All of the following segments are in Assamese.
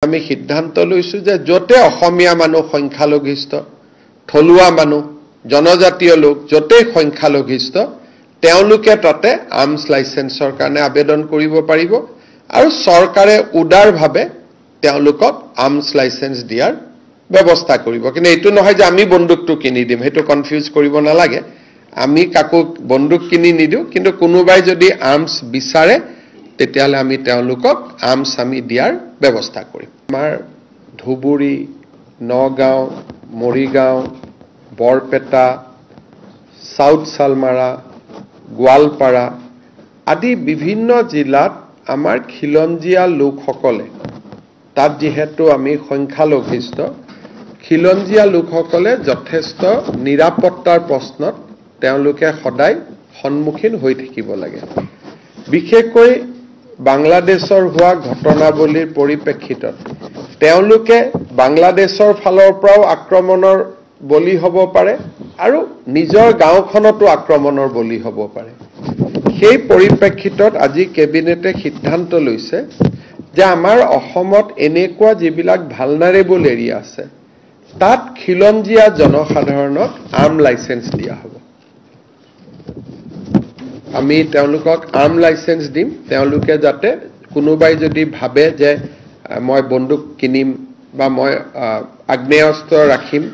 আমি সিদ্ধান্ত লৈছো যে যতে অসমীয়া মানুহ সংখ্যালঘিষ্ঠ থলুৱা মানুহ জনজাতীয় লোক যতে সংখ্যালঘিষ্ঠ তেওঁলোকে তাতে আৰ্মছ লাইসেন্সৰ কাৰণে আবেদন কৰিব পাৰিব আৰু চৰকাৰে উদাৰভাৱে তেওঁলোকক আৰ্মছ লাইসেন্স দিয়াৰ ব্যৱস্থা কৰিব কিন্তু এটো নহয় যে আমি বন্দুকটো কিনি দিম হেতু কনফিউজ কৰিব নালাগে আমি কাকো বন্দুক কিনি নিদিও কিন্তু কোনোবাই যদি আৰ্মছ বিচাৰে তেতিয়ালে আমি তেওঁলোকক আৰ্মছ আমি দিয়াৰ ব্যৱস্থা কৰিম আমাৰ ধুবুৰী নগাঁও মৰিগাঁও বৰপেটা সাউথ সালমাৰা গোৱালপাৰা আদি বিভিন্ন জিলাত আমাৰ খিলঞ্জীয়া লোকসকলে তাত যেহেতু আমি সংখ্যালঘিষ্ঠ খিলঞ্জীয়া লোকসকলে যথেষ্ট নিৰাপত্তাৰ প্ৰশ্নত তেওঁলোকে সদায় সন্মুখীন হৈ থাকিব লাগে বিশেষকৈ বাংলাদেশৰ হোৱা ঘটনাৱলীৰ পৰিপ্ৰেক্ষিতত তেওঁলোকে বাংলাদেশৰ ফালৰ পৰাও আক্ৰমণৰ বলি হ'ব পাৰে আৰু নিজৰ গাঁওখনতো আক্ৰমণৰ বলি হ'ব পাৰে সেই পৰিপ্ৰেক্ষিতত আজি কেবিনেটে সিদ্ধান্ত লৈছে যে আমাৰ অসমত এনেকুৱা যিবিলাক ভালনাৰেবল এৰিয়া আছে তাত খিলঞ্জীয়া জনসাধাৰণক আৰ্ম লাইসেন্স দিয়া হ'ব আমি তেওঁলোকক আৰ্ম লাইসেন্স দিম তেওঁলোকে যাতে কোনোবাই যদি ভাবে যে মই বন্দুক কিনিম বা মই আগ্নেয়াস্ত্ৰ ৰাখিম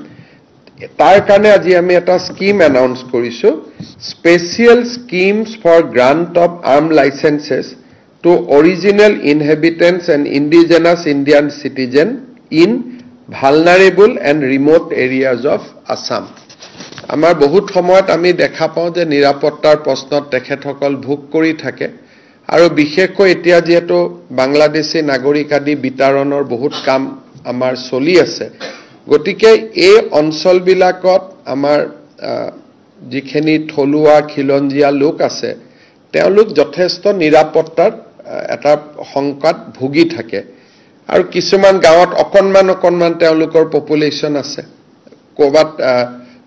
তাৰ কাৰণে আজি আমি এটা স্কিম এনাউন্স কৰিছো special schemes for grant of arm licenses to original inhabitants and indigenous Indian citizen in vulnerable and remote areas of Assam আমাৰ বহুত সময়ত আমি দেখা পাওঁ যে নিৰাপত্তাৰ প্ৰশ্নত তেখেতসকল ভোগ কৰি থাকে আৰু বিশেষকৈ এতিয়া যেহেতু বাংলাদেশী নাগৰিক আদি বিতৰণৰ বহুত কাম আমাৰ চলি আছে গতিকে এই অঞ্চলবিলাকত আমাৰ যিখিনি থলুৱা খিলঞ্জীয়া লোক আছে তেওঁলোক যথেষ্ট নিৰাপত্তাৰ এটা সংকট ভুগি থাকে আৰু কিছুমান গাঁৱত অকণমান তেওঁলোকৰ পপুলেশ্যন আছে ক'বাত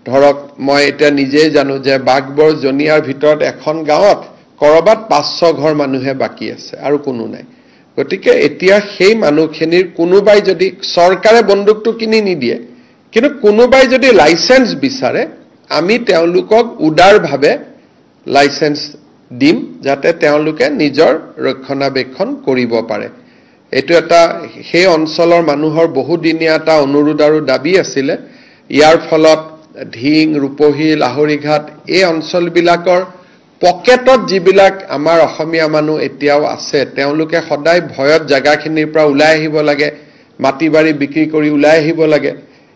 ধৰক মই এটা নিজেই জানো যে বাগবৰ জনিয়াৰ ভিতৰত এখন গাঁৱত কৰবাত 500 ঘৰ মানুহে বাকি আছে আৰু কোনো নাই গতিকে এতিয়া সেই মানুহখিনিৰ কোনোবাই যদি চৰকাৰে বন্দুকটো কিনি নিদিয়ে কিন্তু কোনোবাই যদি লাইসেন্স বিচাৰে আমি তেওঁলোকক উদাৰভাৱে লাইসেন্স দিম যাতে তেওঁলোকে নিজৰ ৰক্ষণাবেক্ষণ কৰিব পাৰে এটো এটা সেই অঞ্চলৰ মানুহৰ বহুদিনীয়া এটা অনুৰোধ আৰু দাবী আছিল ইয়াৰ ফলত ঢিং ৰূপহী লাহৰিঘাট এই অঞ্চলবিলাকৰ পকেটত যিবিলাক আমাৰ অসমীয়া মানুহ এতিয়াও আছে তেওঁলোকে সদায় ভয়ত জাগাখিনিৰ পৰা ওলাই আহিব লাগে মাটিবাৰী বিক্ৰী কৰি ওলাই আহিব লাগে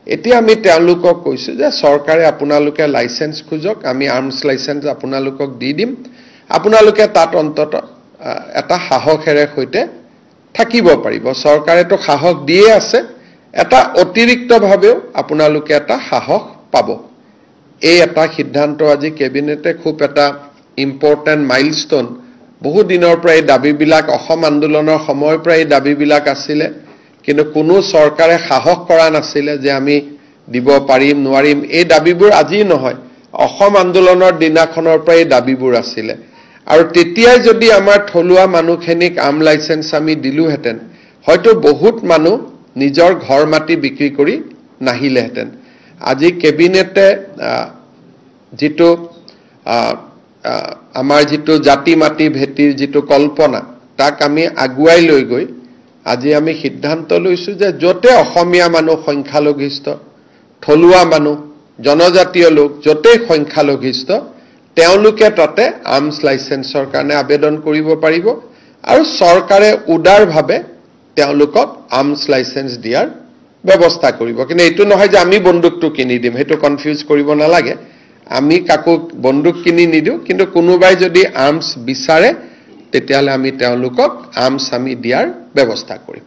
এতিয়া আমি তেওঁলোকক কৈছো যে চৰকাৰে আপোনালোকে লাইসেন্স খুজক আমি আৰ্মছ লাইসেন্স আপোনালোকক দি দিম আপোনালোকে তাত অন্তত এটা সাহসেৰে সৈতে থাকিব পাৰিব চৰকাৰেতো সাহস দিয়ে আছে এটা অতিৰিক্তভাৱেও আপোনালোকে এটা সাহস পাব এই এটা সিদ্ধান্ত আজি কেবিনেটে খুব এটা ইম্পৰ্টেন্ট মাইলস্টোন বহু দিনৰ পৰা এই দাবীবিলাক অসম আন্দোলনৰ সময়ৰ পৰা এই দাবীবিলাক আছিল কিন্তু কোনো চৰকাৰে সাহস কৰা নাছিল যে আমি দিব পাৰিম নোৱাৰিম এই দাবীবোৰ আজি নহয় অসম আন্দোলনৰ দিনাখনৰ পৰা এই দাবীবোৰ আছিল আৰু তেতিয়াই যদি আমাৰ থলুৱা মানুহখিনিক আৰ্ম লাইসেন্স আমি দিলোহেতেন হয়তো বহুত মানুহ নিজৰ ঘৰ মাটি বিক্ৰী কৰি নাহিলেহেতেন আজি কেবিনেটে যেটো আমাৰ যেটো জাতি মাটি ভেটিৰ যেটো কল্পনা তাক আমি আগুৱাই লৈ গৈ আজি আমি সিদ্ধান্ত লৈছো যে যতে অসমীয়া মানুহ সংখ্যালঘিষ্ঠ থলুৱা মানুহ জনজাতীয় লোক যতে সংখ্যালঘিষ্ঠ তেওঁলোকে তাতে আৰ্মছ লাইসেন্সৰ কাৰণে আবেদন কৰিব পাৰিব আৰু চৰকাৰে উদাৰভাৱে তেওঁলোকক আৰ্মছ লাইসেন্স দিয়াৰ ব্যৱস্থা কৰিব কিন্তু এটো নহয় যে আমি বন্দুকটো কিনি দিম হেতু কনফিউজ কৰিব নালাগে আমি কাকো বন্দুক কিনি নিদিও কিন্তু কোনোবাই যদি আৰ্মছ বিচাৰে তেতিয়ালে আমি তেওঁলোকক আৰ্মছ আমি দিয়াৰ ব্যৱস্থা কৰিম